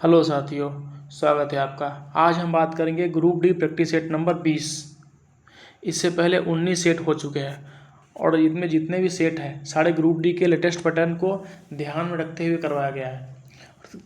Hello साथियों, स्वागत है आपका। आज हम बात करेंगे group D practice set number 20। इससे पहले 19 सेट हो चुके हैं और इनमें जितने भी सेट हैं सारे ग्रुप डी के लेटेस्ट पैटर्न को ध्यान में रखते हुए करवाया गया है,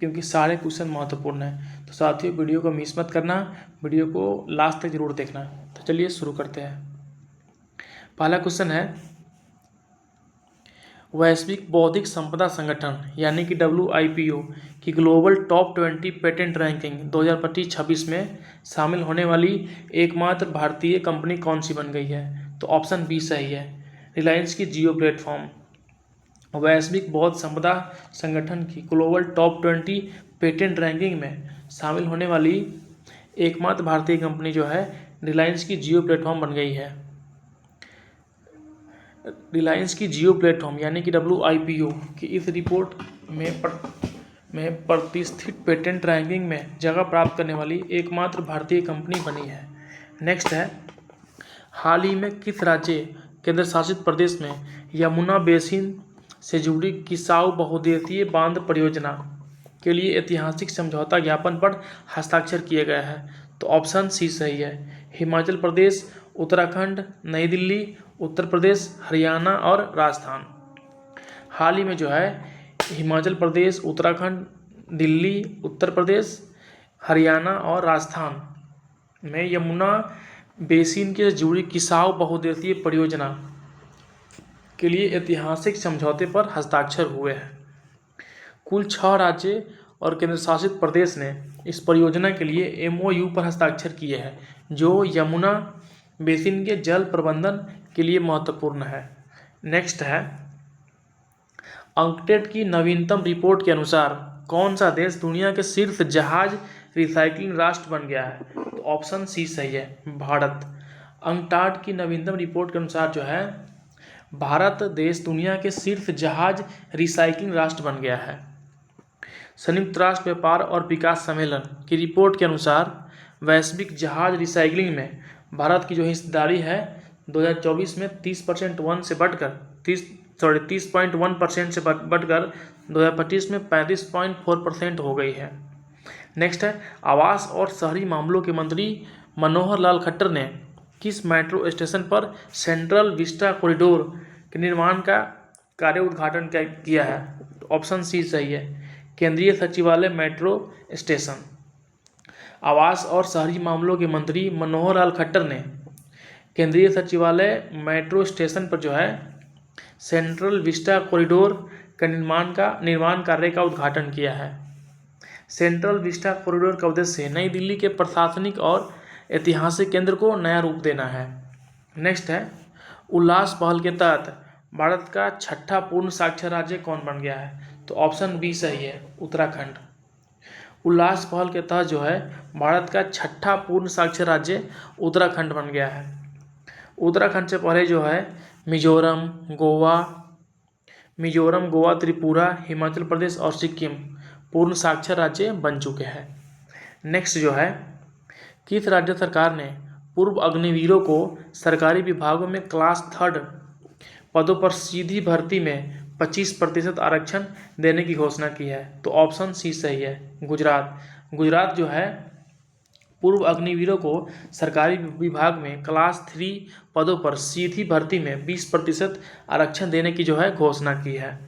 क्योंकि सारे क्वेश्चन महत्वपूर्ण हैं। तो साथियों, वीडियो को मिस मत करना, वीडियो को लास्ट तक जरूर देखना। तो चलिए शुरू करते हैं। पहला क्वेश्चन है, वैश्विक बौद्धिक संपदा संगठन यानी कि WIPO की ग्लोबल टॉप 20 पेटेंट रैंकिंग 2025-26 में शामिल होने वाली एकमात्र भारतीय कंपनी कौन सी बन गई है? तो ऑप्शन बी सही है, रिलायंस की जियो प्लेटफॉर्म। वैश्विक बौद्ध संपदा संगठन की ग्लोबल टॉप 20 पेटेंट रैंकिंग में शामिल होने वाली एकमात्र भारतीय कंपनी जो है रिलायंस की जियो प्लेटफॉर्म बन गई है। रिलायंस की जियो प्लेटफॉर्म यानी कि WIPO की इस रिपोर्ट में प्रतिष्ठित पेटेंट रैंकिंग में जगह प्राप्त करने वाली एकमात्र भारतीय कंपनी बनी है। नेक्स्ट है, हाल ही में किस राज्य केंद्र शासित प्रदेश में यमुना बेसिन से जुड़ी किसाऊ बहुउद्देशीय बांध परियोजना के लिए ऐतिहासिक समझौता ज्ञापन पर हस्ताक्षर किए गए हैं? तो ऑप्शन सी सही है, हिमाचल प्रदेश, उत्तराखंड, नई दिल्ली, उत्तर प्रदेश, हरियाणा और राजस्थान। हाल ही में जो है हिमाचल प्रदेश, उत्तराखंड, दिल्ली, उत्तर प्रदेश, हरियाणा और राजस्थान में यमुना बेसिन के जुड़ी किसाऊ बहुउद्देशीय परियोजना के लिए ऐतिहासिक समझौते पर हस्ताक्षर हुए हैं। कुल 6 राज्य और केंद्र शासित प्रदेश ने इस परियोजना के लिए MOU पर हस्ताक्षर किए हैं, जो यमुना बेसिन के जल प्रबंधन के लिए महत्वपूर्ण है। नेक्स्ट है, अंकटेड की नवीनतम रिपोर्ट के अनुसार कौन सा देश दुनिया के शीर्ष जहाज रिसाइकलिंग राष्ट्र बन गया है? तो ऑप्शन सी सही है, भारत। अंकटाड की नवीनतम रिपोर्ट के अनुसार जो है भारत देश दुनिया के शीर्ष जहाज रिसाइकलिंग राष्ट्र बन गया है। संयुक्त राष्ट्र व्यापार और विकास सम्मेलन की रिपोर्ट के अनुसार वैश्विक जहाज रिसाइकलिंग में भारत की जो हिस्सेदारी है 2024 में 30.1% से बढ़कर 30.1% से बढ़कर 2025 में 35.4% हो गई है। नेक्स्ट है, आवास और शहरी मामलों के मंत्री मनोहर लाल खट्टर ने किस मेट्रो स्टेशन पर सेंट्रल विस्टा कॉरिडोर के निर्माण का कार्य उद्घाटन किया है? तो ऑप्शन सी सही है, केंद्रीय सचिवालय मेट्रो स्टेशन। आवास और शहरी मामलों के मंत्री मनोहर लाल खट्टर ने केंद्रीय सचिवालय मेट्रो स्टेशन पर जो है सेंट्रल विस्टा कॉरिडोर का निर्माण कार्य का उद्घाटन किया है। सेंट्रल विस्टा कॉरिडोर का उद्देश्य नई दिल्ली के प्रशासनिक और ऐतिहासिक केंद्र को नया रूप देना है। नेक्स्ट है, उल्लास पहल के तहत भारत का 6ठा पूर्ण साक्षर राज्य कौन बन गया है? तो ऑप्शन बी सही है, उत्तराखंड। उल्लास पहल के तहत जो है भारत का 6ठा पूर्ण साक्षर राज्य उत्तराखंड बन गया है। उत्तराखंड से पहले जो है मिजोरम, गोवा, त्रिपुरा, हिमाचल प्रदेश और सिक्किम पूर्ण साक्षर राज्य बन चुके हैं। नेक्स्ट जो है, किस राज्य सरकार ने पूर्व अग्निवीरों को सरकारी विभागों में क्लास 3 पदों पर सीधी भर्ती में 25% आरक्षण देने की घोषणा की है? तो ऑप्शन सी सही है, गुजरात जो है पूर्व अग्निवीरों को सरकारी विभाग में क्लास 3 पदों पर सीधी भर्ती में 20% आरक्षण देने की जो है घोषणा की है।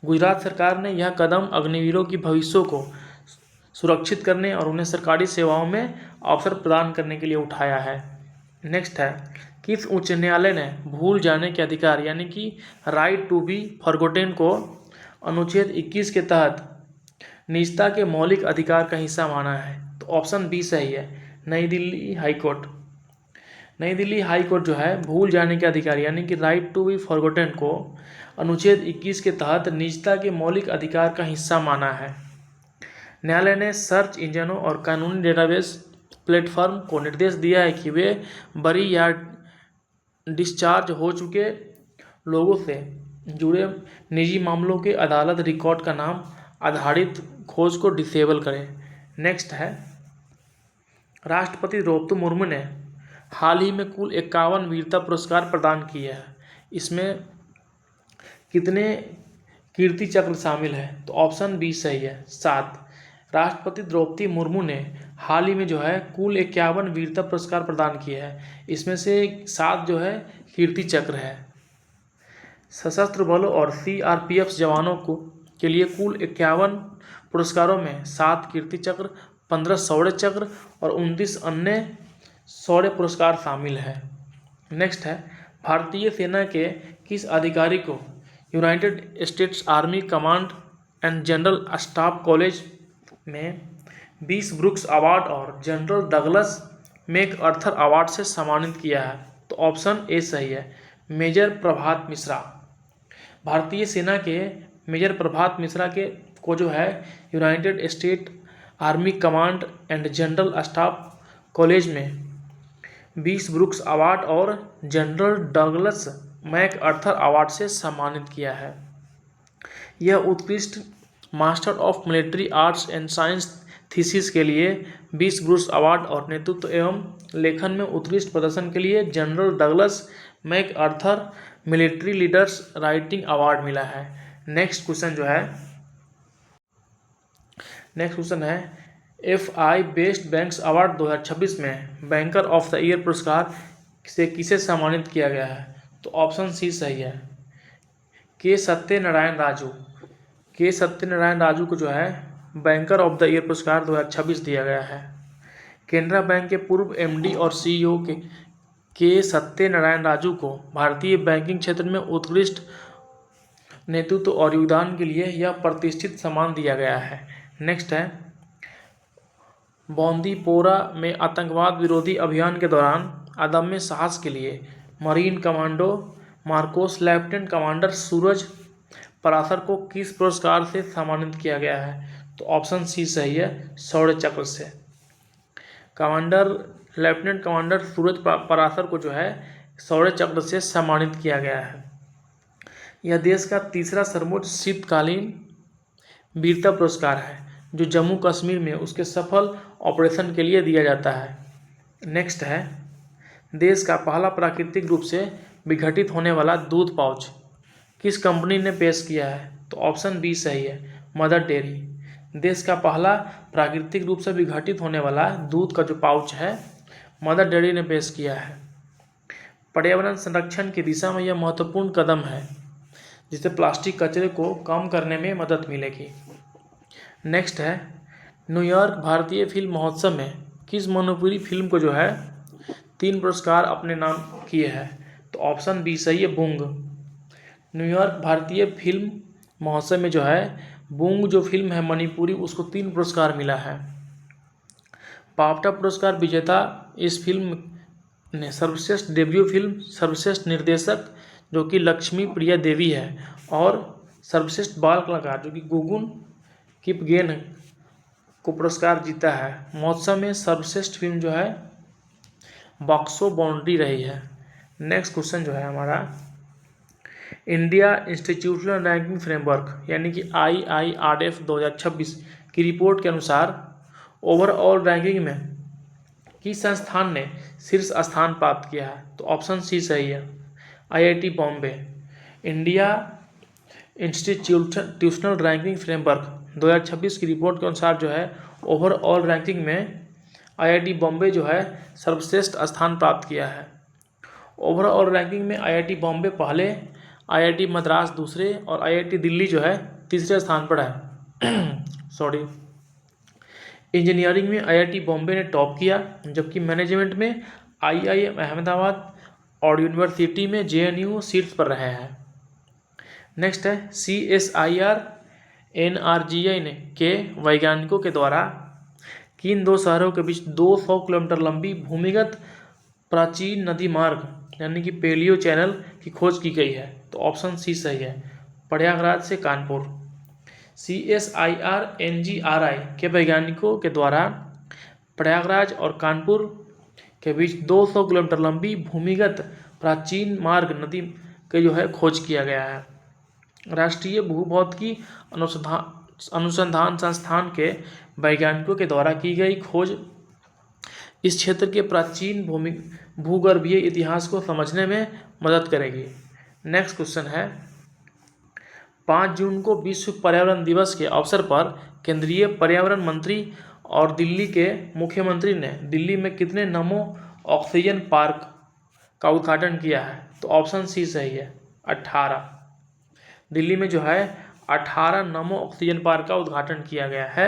गुजरात सरकार ने यह कदम अग्निवीरों की भविष्यों को सुरक्षित करने और उन्हें सरकारी सेवाओं में अवसर प्रदान करने के लिए उठाया है। नेक्स्ट है, किस उच्च न्यायालय ने भूल जाने के अधिकार यानी कि राइट टू बी फॉरगॉटेन को अनुच्छेद 21 के तहत निजता के मौलिक अधिकार का हिस्सा माना है? तो ऑप्शन बी सही है, नई दिल्ली हाईकोर्ट। नई दिल्ली हाईकोर्ट जो है भूल जाने के अधिकार यानी कि राइट टू बी फॉरगॉटेन को अनुच्छेद 21 के तहत निजता के मौलिक अधिकार का हिस्सा माना है। न्यायालय ने सर्च इंजनों और कानूनी डेटाबेस प्लेटफॉर्म को निर्देश दिया है कि वे बरी या डिस्चार्ज हो चुके लोगों से जुड़े निजी मामलों के अदालत रिकॉर्ड का नाम आधारित खोज को डिसेबल करें। नेक्स्ट है, राष्ट्रपति द्रौपदी मुर्मू ने हाल ही में कुल 51 वीरता पुरस्कार प्रदान किए हैं। इसमें कितने कीर्ति चक्र शामिल है? तो ऑप्शन बी सही है, 7। राष्ट्रपति द्रौपदी मुर्मू ने हाल ही में जो है कुल 51 वीरता पुरस्कार प्रदान किए हैं। इसमें से 7 जो है कीर्ति चक्र है। सशस्त्र बलों और सीआरपीएफ जवानों को के लिए कुल 51 पुरस्कारों में 7 कीर्ति चक्र, 15 शौर्य चक्र और 29 अन्य शौर्य पुरस्कार शामिल है। नेक्स्ट है, भारतीय सेना के किस अधिकारी को United states army command and general staff college में 20 ब्रुक्स अवार्ड और जनरल डगलस मैकआर्थर अवार्ड से सम्मानित किया है? तो ऑप्शन ए सही है, मेजर प्रभात मिश्रा। भारतीय सेना के मेजर प्रभात मिश्रा को जो है United state army command and general staff college में 20 ब्रुक्स अवार्ड और जनरल डगलस मैकआर्थर अवार्ड से सम्मानित किया है। यह उत्कृष्ट master of military arts and science thesis के लिए 20 ब्रुक्स अवार्ड और नेतृत्व एवं लेखन में उत्कृष्ट प्रदर्शन के लिए general Douglas MacArthur military leaders writing award मिला है। नेक्स्ट क्वेश्चन है FI बेस्ट बैंक्स अवार्ड 2026 में बैंकर ऑफ द ईयर पुरस्कार से किसे सम्मानित किया गया है? तो ऑप्शन सी सही है, के सत्यनारायण राजू को जो है बैंकर ऑफ द ईयर पुरस्कार 2026 दिया गया है। केनरा बैंक के पूर्व MD और CEO के सत्यनारायण राजू को भारतीय बैंकिंग क्षेत्र में उत्कृष्ट नेतृत्व और योगदान के लिए यह प्रतिष्ठित सम्मान दिया गया है। नेक्स्ट है, बांदीपोरा में आतंकवाद विरोधी अभियान के दौरान अदम्य साहस के लिए marine commando MARCOS lieutenant commander Suraj Parashar को किस पुरस्कार से सम्मानित किया गया है? तो ऑप्शन सी सही है, शौर्य चक्र से। लेफ्टिनेंट कमांडर सूरज पराशर को जो है शौर्य चक्र से सम्मानित किया गया है। यह देश का तीसरा सर्वोच्च शीतकालीन वीरता पुरस्कार है जो जम्मू कश्मीर में उसके सफल ऑपरेशन के लिए दिया जाता है। नेक्स्ट है, देश का पहला प्राकृतिक रूप से विघटित होने वाला दूध पाउच किस कंपनी ने पेश किया है? तो ऑप्शन बी सही है, मदर डेयरी। देश का पहला प्राकृतिक रूप से विघटित होने वाला दूध का जो पाउच है मदर डेयरी ने पेश किया है। पर्यावरण संरक्षण की दिशा में यह महत्वपूर्ण कदम है जिससे प्लास्टिक कचरे को कम करने में मदद मिलेगी। नेक्स्ट है, न्यूयॉर्क भारतीय फिल्म महोत्सव में किस मनोपुरी फिल्म को जो है 3 पुरस्कार अपने नाम किए हैं? तो ऑप्शन बी सही है, बूंग। न्यूयॉर्क भारतीय फिल्म महोत्सव में जो है बूंग जो फिल्म है मणिपुरी उसको 3 पुरस्कार मिला है। बाफ्टा पुरस्कार विजेता इस फिल्म ने सर्वश्रेष्ठ डेब्यू फिल्म, सर्वश्रेष्ठ निर्देशक जो कि लक्ष्मी प्रिया देवी है और सर्वश्रेष्ठ बाल कलाकार जो कि गुगुन किपगेन को पुरस्कार जीता है। महोत्सव में सर्वश्रेष्ठ फिल्म जो है बॉक्सो बाउंड्री रही है। नेक्स्ट क्वेश्चन जो है हमारा, इंडिया इंस्टीट्यूशनल रैंकिंग फ्रेमवर्क यानी कि IIRF 2026 की रिपोर्ट के अनुसार ओवरऑल रैंकिंग में किस संस्थान ने शीर्ष स्थान प्राप्त किया है? तो ऑप्शन सी सही है, IIT Bombay. India institutional ranking framework 2026 की रिपोर्ट के अनुसार जो है ओवरऑल रैंकिंग में IIT बॉम्बे जो है सर्वश्रेष्ठ स्थान प्राप्त किया है। ओवरऑल रैंकिंग में IIT बॉम्बे पहले, IIT मद्रास दूसरे और IIT दिल्ली जो है तीसरे स्थान पर है। इंजीनियरिंग में IIT बॉम्बे ने टॉप किया, जबकि मैनेजमेंट में IIM अहमदाबाद और यूनिवर्सिटी में JNU शीर्ष पर रहे हैं। नेक्स्ट है, CSIR NRGI के वैज्ञानिकों के द्वारा किन 2 शहरों के बीच 200 किलोमीटर लंबी भूमिगत प्राचीन नदी मार्ग यानी कि पेलियो चैनल की खोज की गई है? तो ऑप्शन सी सही है, प्रयागराज से कानपुर। CSIR NGRI के वैज्ञानिकों के द्वारा प्रयागराज और कानपुर के बीच 200 किलोमीटर लंबी भूमिगत प्राचीन मार्ग नदी के जो है खोज किया गया है। राष्ट्रीय भूभौतिकी अनुसंधान संस्थान के वैज्ञानिकों के द्वारा की गई खोज इस क्षेत्र के प्राचीन भूगर्भीय इतिहास को समझने में मदद करेगी। नेक्स्ट क्वेश्चन है, 5 जून को विश्व पर्यावरण दिवस के अवसर पर केंद्रीय पर्यावरण मंत्री और दिल्ली के मुख्यमंत्री ने दिल्ली में कितने नमो ऑक्सीजन पार्क का उद्घाटन किया है? तो ऑप्शन सी सही है, 18। दिल्ली में जो है 18 नमो ऑक्सीजन पार्क का उद्घाटन किया गया है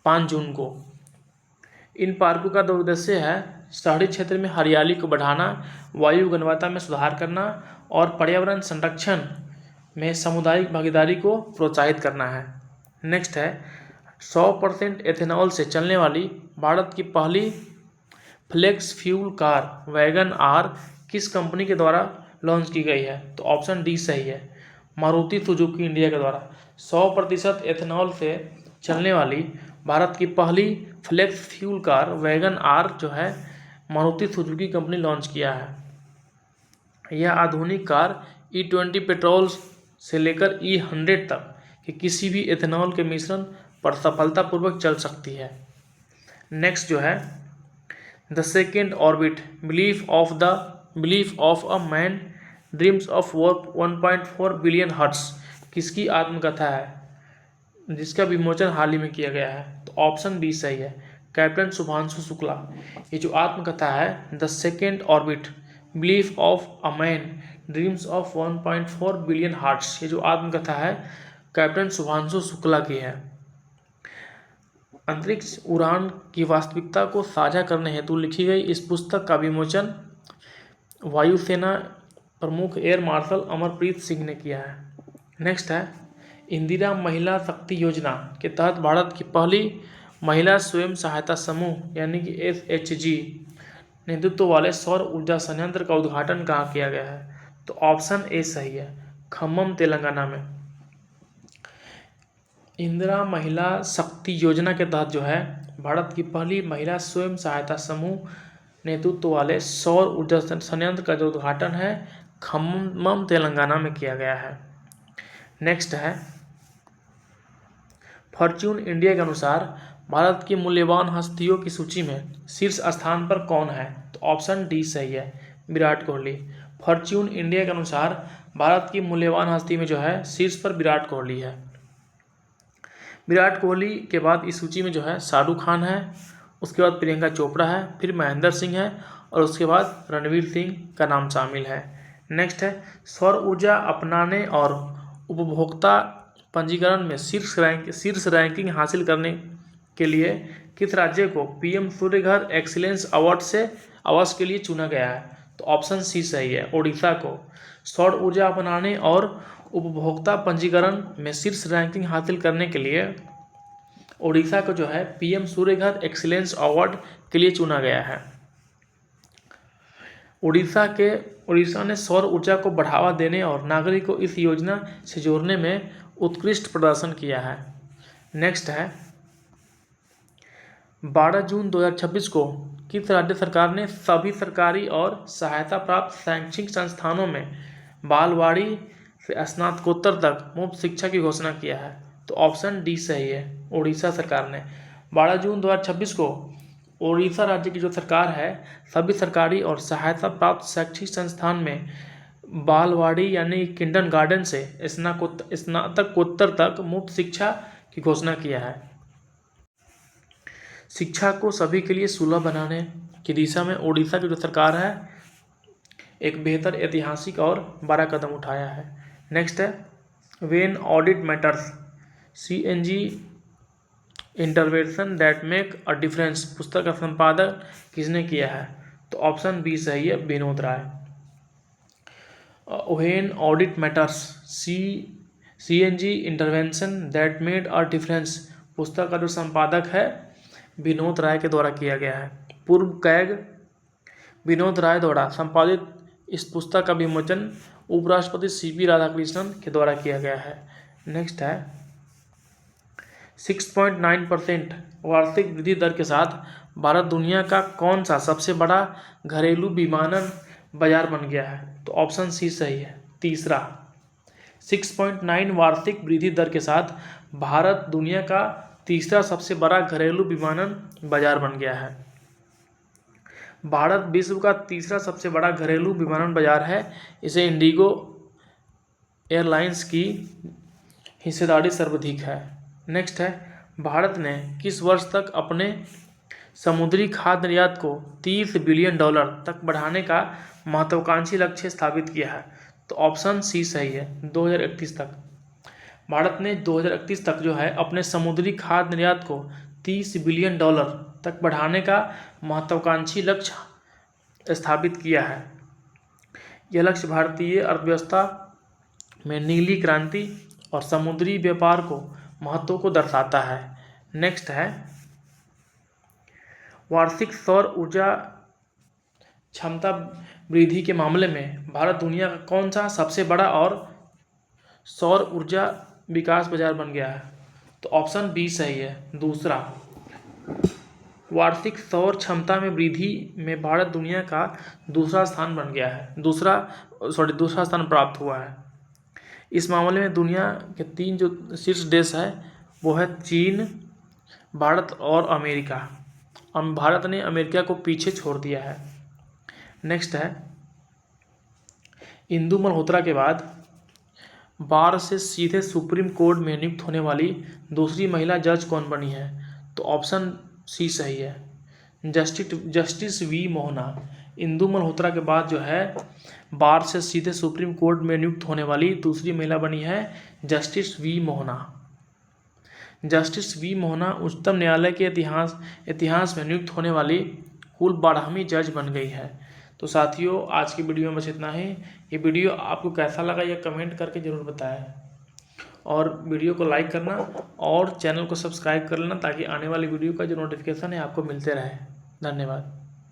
5 जून को। इन पार्कों का दो उद्देश्य है शहरी क्षेत्र में हरियाली को बढ़ाना, वायु गुणवत्ता में सुधार करना और पर्यावरण संरक्षण में सामुदायिक भागीदारी को प्रोत्साहित करना है। नेक्स्ट है 100% एथेनॉल से चलने वाली भारत की पहली flex fuel car wagon R किस कंपनी के द्वारा लॉन्च की गई है? तो ऑप्शन डी सही है, मारुति सुजुकी इंडिया के द्वारा। 100% एथेनॉल से चलने वाली भारत की पहली flex fuel car wagon R जो है मारुति सुजुकी कंपनी लॉन्च किया है। यह आधुनिक कार E20 पेट्रोल से लेकर E100 तक कि किसी भी एथेनॉल के मिश्रण पर सफलतापूर्वक चल सकती है। नेक्स्ट जो है the second orbit belief of a man dreams of work 1.4 billion hearts किसकी आत्मकथा है जिसका विमोचन हाल ही में किया गया है? तो ऑप्शन बी सही है, कैप्टन शुभांशु शुक्ला। ये जो आत्मकथा है the second orbit belief of a man dreams of 1.4 billion hearts, ये जो आत्मकथा है कैप्टन शुभांशु शुक्ला की है। अंतरिक्ष उड़ान की वास्तविकता को साझा करने हेतु लिखी गई इस पुस्तक का विमोचन वायुसेना प्रमुख एयर मार्शल अमरप्रीत सिंह ने किया है। नेक्स्ट है इंदिरा महिला शक्ति योजना के तहत भारत की पहली महिला स्वयं सहायता समूह यानी कि SHG नेतृत्व वाले सौर ऊर्जा संयंत्र का उद्घाटन कहाँ किया गया है? तो ऑप्शन ए सही है, खम्मम तेलंगाना में। इंदिरा महिला शक्ति योजना के तहत जो है भारत की पहली महिला स्वयं सहायता समूह नेतृत्व वाले सौर ऊर्जा संयंत्र का जो उद्घाटन है खम्मम तेलंगाना में किया गया है। नेक्स्ट है फॉर्च्यून इंडिया के अनुसार भारत की मूल्यवान हस्तियों की सूची में शीर्ष स्थान पर कौन है? तो ऑप्शन डी सही है, विराट कोहली। फॉर्च्यून इंडिया के अनुसार भारत की मूल्यवान हस्ती में जो है शीर्ष पर विराट कोहली है। विराट कोहली के बाद इस सूची में जो है शाहरुख खान है, उसके बाद प्रियंका चोपड़ा है, फिर महेंद्र सिंह है और उसके बाद रणवीर सिंह का नाम शामिल है। नेक्स्ट है सौर ऊर्जा अपनाने और उपभोक्ता पंजीकरण में शीर्ष रैंकिंग हासिल करने के लिए किस राज्य को PM सूर्य घर एक्सीलेंस अवार्ड के लिए चुना गया है? तो ऑप्शन सी सही है, ओडिशा को। सौर ऊर्जा अपनाने और उपभोक्ता पंजीकरण में शीर्ष रैंकिंग हासिल करने के लिए ओडिशा को जो है PM सूर्य घर एक्सीलेंस अवार्ड के लिए चुना गया है। उड़ीसा ने सौर ऊर्जा को बढ़ावा देने और नागरिक को इस योजना से जोड़ने में उत्कृष्ट प्रदर्शन किया है। नेक्स्ट है 12 जून 2026 को किस राज्य सरकार ने सभी सरकारी और सहायता प्राप्त शैक्षणिक संस्थानों में बालवाड़ी से स्नातकोत्तर तक मुफ्त शिक्षा की घोषणा किया है? तो ऑप्शन डी सही है, उड़ीसा सरकार ने। 12 जून 2026 को उड़ीसा राज्य की जो सरकार है सभी सरकारी और सहायता प्राप्त शैक्षिक संस्थान में बालवाड़ी यानी किंडरगार्टन से स्नातकोत्तर तक मुफ्त शिक्षा की घोषणा किया है। शिक्षा को सभी के लिए सुलभ बनाने की दिशा में उड़ीसा की जो सरकार है एक बेहतर ऐतिहासिक और बड़ा कदम उठाया है। नेक्स्ट है when audit matters CNG intervention that make a difference पुस्तक का संपादन किसने किया है? तो ऑप्शन बी सही है, Vinod Rai. When audit matters CNG intervention that made a difference पुस्तक का जो संपादक है विनोद राय के द्वारा किया गया है। पूर्व कैग विनोद राय द्वारा संपादित इस पुस्तक का विमोचन उपराष्ट्रपति CP राधाकृष्णन के द्वारा किया गया है। नेक्स्ट है 6.9% वार्षिक वृद्धि दर के साथ भारत दुनिया का कौन सा सबसे बड़ा घरेलू विमानन बाजार बन गया है? तो ऑप्शन सी सही है, तीसरा। 6.9 वार्षिक वृद्धि दर के साथ भारत दुनिया का तीसरा सबसे बड़ा घरेलू विमानन बाजार बन गया है। भारत विश्व का तीसरा सबसे बड़ा घरेलू विमानन बाजार है। इसे इंडिगो एयरलाइंस की हिस्सेदारी सर्वाधिक है। नेक्स्ट है, भारत ने किस वर्ष तक अपने समुद्री खाद्य निर्यात को $30 बिलियन तक बढ़ाने का महत्वाकांक्षी लक्ष्य स्थापित किया है? तो ऑप्शन सी सही है, 2031 तक। भारत ने 2031 तक जो है अपने समुद्री खाद्य निर्यात को $30 बिलियन तक बढ़ाने का महत्वाकांक्षी लक्ष्य स्थापित किया है। यह लक्ष्य भारतीय अर्थव्यवस्था में नीली क्रांति और समुद्री व्यापार को महत्व को दर्शाता है। नेक्स्ट है, वार्षिक सौर ऊर्जा क्षमता वृद्धि के मामले में भारत दुनिया का कौन सा सबसे बड़ा और सौर ऊर्जा विकास बाजार बन गया है? तो ऑप्शन बी सही है, दूसरा। वार्षिक सौर क्षमता में वृद्धि में भारत दुनिया का दूसरा स्थान बन गया है, दूसरा स्थान प्राप्त हुआ है। इस मामले में दुनिया के 3 जो शीर्ष देश है वो है चीन, भारत और अमेरिका। भारत ने अमेरिका को पीछे छोड़ दिया है। नेक्स्ट है, इंदु मल्होत्रा के बाद बार से सीधे सुप्रीम कोर्ट में नियुक्त होने वाली दूसरी महिला जज कौन बनी है? तो ऑप्शन सी सही है, जस्टिस वी मोहना। इंदु मल्होत्रा के बाद जो है बार से सीधे सुप्रीम कोर्ट में नियुक्त होने वाली दूसरी महिला बनी है justice V Mohana. Justice V Mohana उच्चतम न्यायालय के इतिहास में नियुक्त होने वाली कुल 12वीं जज बन गई है। तो साथियों, आज की वीडियो में बस इतना ही। ये वीडियो आपको कैसा लगा ये कमेंट करके ज़रूर बताएं और वीडियो को लाइक करना और चैनल को सब्सक्राइब कर लेना ताकि आने वाली वीडियो का जो नोटिफिकेशन है आपको मिलते रहे। धन्यवाद।